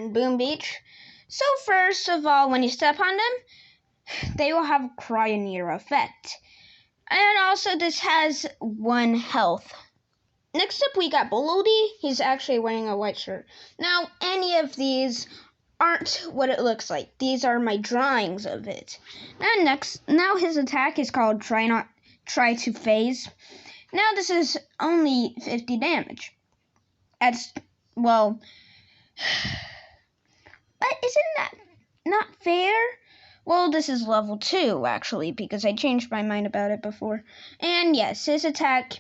on Boom Beach. So first of all, when you step on them, they will have a Cryoneer effect. And also this has 1 health. Next up we got Bloody. He's actually wearing a white shirt. Now any of these aren't what it looks like. These are my drawings of it. Now his attack is called Try to Phase. Now this is only 50 damage. Well, but isn't that not fair? Well, this is level 2 actually, because I changed my mind about it before. And yes, his attack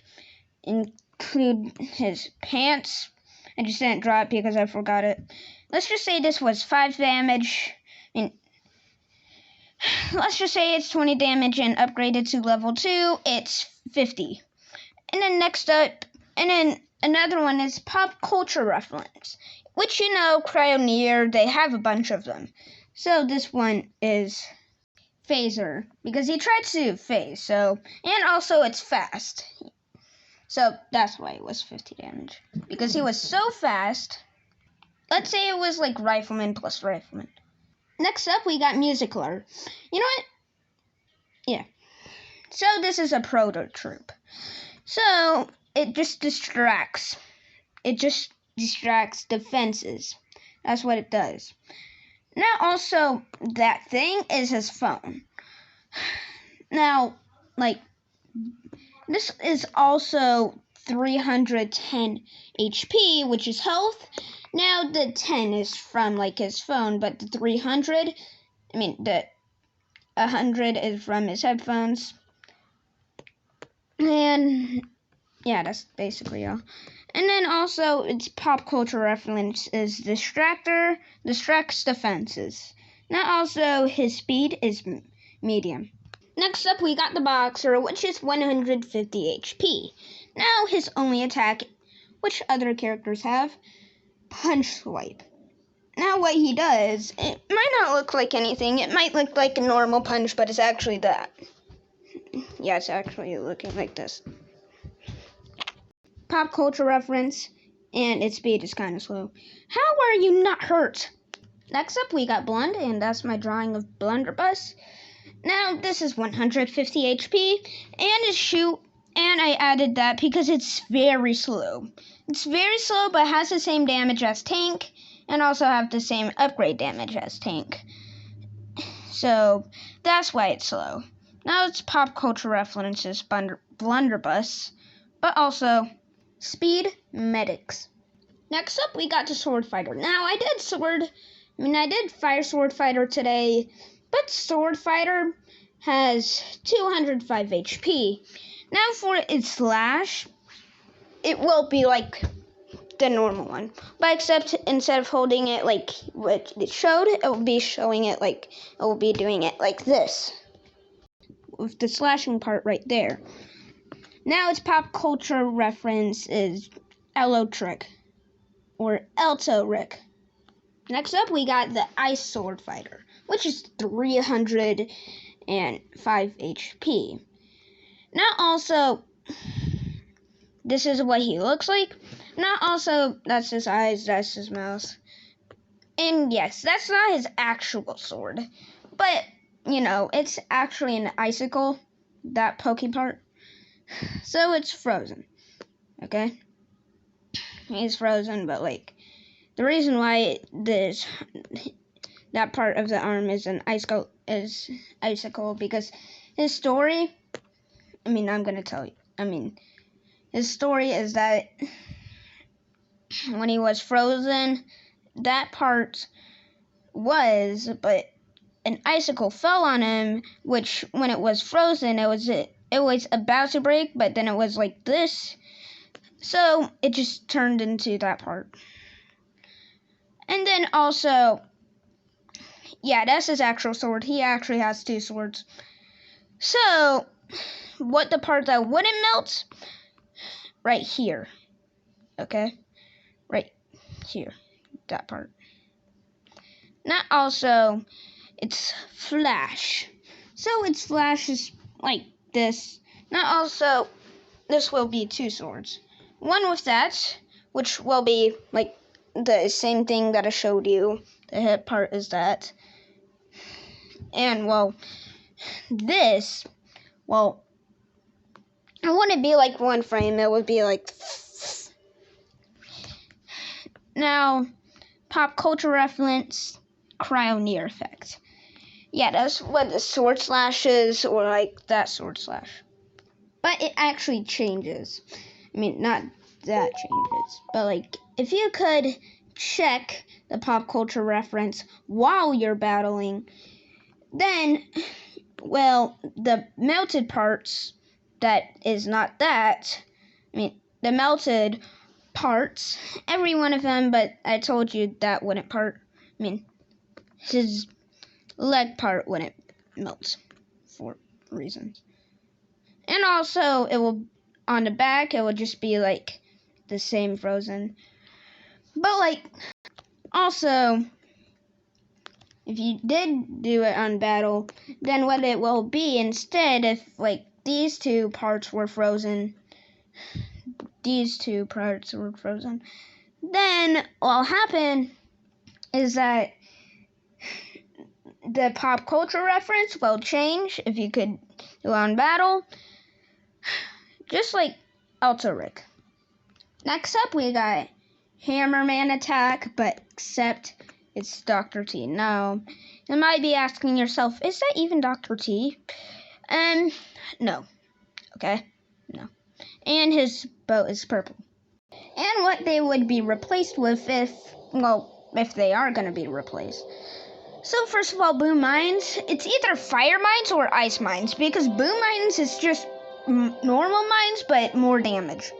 include his pants. I just didn't draw it because I forgot it. Let's just say this was 5 damage. Let's just say it's 20 damage and upgraded to level 2, it's 50. And then next up, another one is pop culture reference, which Cryoneer, they have a bunch of them. So this one is Phaser, because he tried to phase, and also it's fast. So that's why it was 50 damage, because he was so fast. Let's say it was like Rifleman plus Rifleman. Next up, we got Musicler. You know what? Yeah. So this is a proto troop. So it just distracts. It just distracts defenses. That's what it does. Now also, that thing is his phone. Now, this is also 310 HP, which is health. Now the 10 is from his phone, but the 100 is from his headphones. And yeah, that's basically all. And then also its pop culture reference is Distractor, distracts defenses. Now also his speed is medium. Next up we got the Boxer, which is 150 HP. Now his only attack, which other characters have, Punch Swipe. Now what he does, it might not look like anything. It might look like a normal punch, but it's actually that. Yeah, it's actually looking like this. Pop culture reference, and its speed is kind of slow. How are you not hurt? Next up we got Blund, and that's my drawing of Blunderbuss. Now this is 150 HP, and his shoot, and I added that because it's very slow. It's very slow, but has the same damage as Tank, and also have the same upgrade damage as Tank. So that's why it's slow. Now it's pop culture references Blunderbuss, but also Speed Medics. Next up we got the Sword Fighter. Now I did Fire Sword Fighter today, but Sword Fighter has 205 HP. Now for its slash, it will be like the normal one, but except instead of holding it like what it showed, it will be showing it it will be doing it like this, with the slashing part right there. Now its pop culture reference is Elotric, or Eltoric. Next up we got the Ice Sword Fighter, which is 305 HP. Now also, this is what he looks like. Now also, that's his eyes, that's his mouth. And yes, that's not his actual sword, but it's actually an icicle, that pokey part. So it's frozen, okay? He's frozen, but the reason why that part of the arm is an icicle because his story, I'm gonna tell you. His story is that when he was frozen, that part but an icicle fell on him, which when it was frozen, it was about to break, but then it was like this. So it just turned into that part. And then also, yeah, that's his actual sword. He actually has 2 swords. So, what the part that wouldn't melt? Right here. Okay? Right here. That part. Now also, it's flash. So its flash is like this. Now also, this will be 2 swords. One with that, which will be the same thing that I showed you. The hip part is that. And, well, this, well, it wouldn't be like one frame. It would be like... Now, pop culture reference, cryo near effect. Yeah, that's what the sword slash is, or like that sword slash. But it actually changes. I mean, not that changes, but like, if you could check the pop culture reference while you're battling, then, well, the melted parts, that is not that. I mean, the melted parts, every one of them, but I told you that wouldn't part. I mean, his leg part wouldn't melt for reasons. And also, it will, on the back, it would just be like the same frozen. But like, also, if you did do it on battle, then what it will be instead, if like these two parts were frozen, then what'll happen is that the pop culture reference will change if you could do it on battle, just like Altoric. Next up, we got Hammerman attack, but except it's Dr. T. Now, you might be asking yourself, is that even Dr. T? No. Okay? No. And his boat is purple. And what they would be replaced with if they are going to be replaced. So first of all, boom mines, it's either fire mines or ice mines, because boom mines is just normal mines, but more damage.